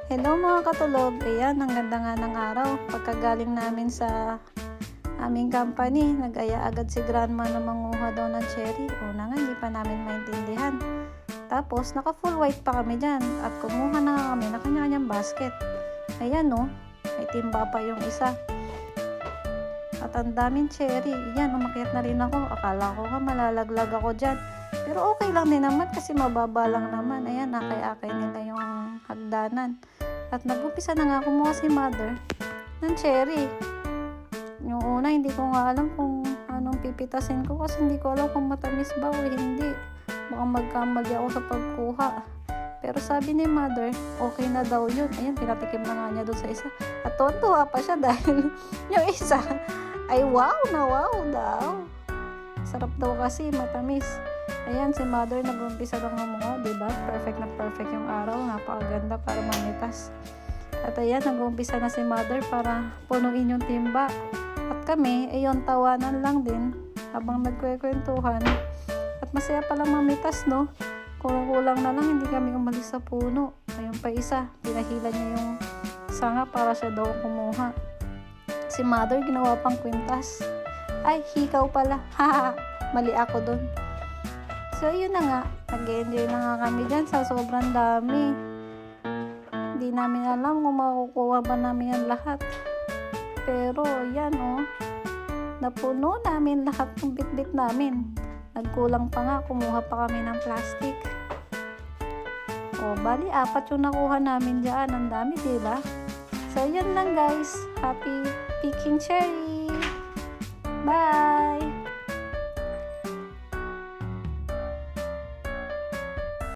Hello mga katulog, ayan, ang ganda nga ng araw. Pagkagaling namin sa aming company, nag-aya agad si grandma na manguha daw ng cherry. Una nga, hindi pa namin maintindihan. Tapos, naka full white pa kami dyan at kumuha na nga kami na kanya-kanyang basket. Ayan no, may timba pa yung isa. At ang daming cherry. Ayan, umakyat na rin ako. Akala ko nga malalaglag ako dyan. Pero okay lang din naman kasi mababa lang naman. Ayan, akay-akay nila yung hagdanan. At nag-umpisa na nga kumuha si mother ng cherry. Yung una, hindi ko nga alam kung anong pipitasin ko kasi hindi ko alam kung matamis ba o hindi. Baka magkamali ako sa pagkuha. Pero sabi ni mother, okay na daw yun. Ayan, pinatikim na nga niya doon sa isa. At tuwa pa siya dahil yung isa ay wow daw. Sarap daw kasi, matamis. Ayan, si mother nag-umpisa lang gumawa, diba? Perfect na perfect yung araw. Napakaganda para mamitas. At ayan, nag-umpisa na si mother para punuin yung timba. At kami, ayun, tawanan lang din habang nagkwekwentuhan. At masaya palang mamitas, no? Kulang na lang, hindi kami umalis sa puno. Ayun pa isa, pinahila niya yung sanga para siya daw kumuha. Si mother, ginawa pang kwintas. Ay, hikaw pala. Haha, mali ako dun. So, yun na nga. Nag-enjoy na nga kami dyan sa sobrang dami. Hindi namin alam kung makukuha ba namin yan lahat. Pero, yan napuno namin lahat ng bit-bit namin. Nagkulang pa nga, kumuha pa kami ng plastic. Bali, 4 yung nakuha namin dyan. Ang dami, diba? So, yan lang guys. Happy picking cherry! Bye!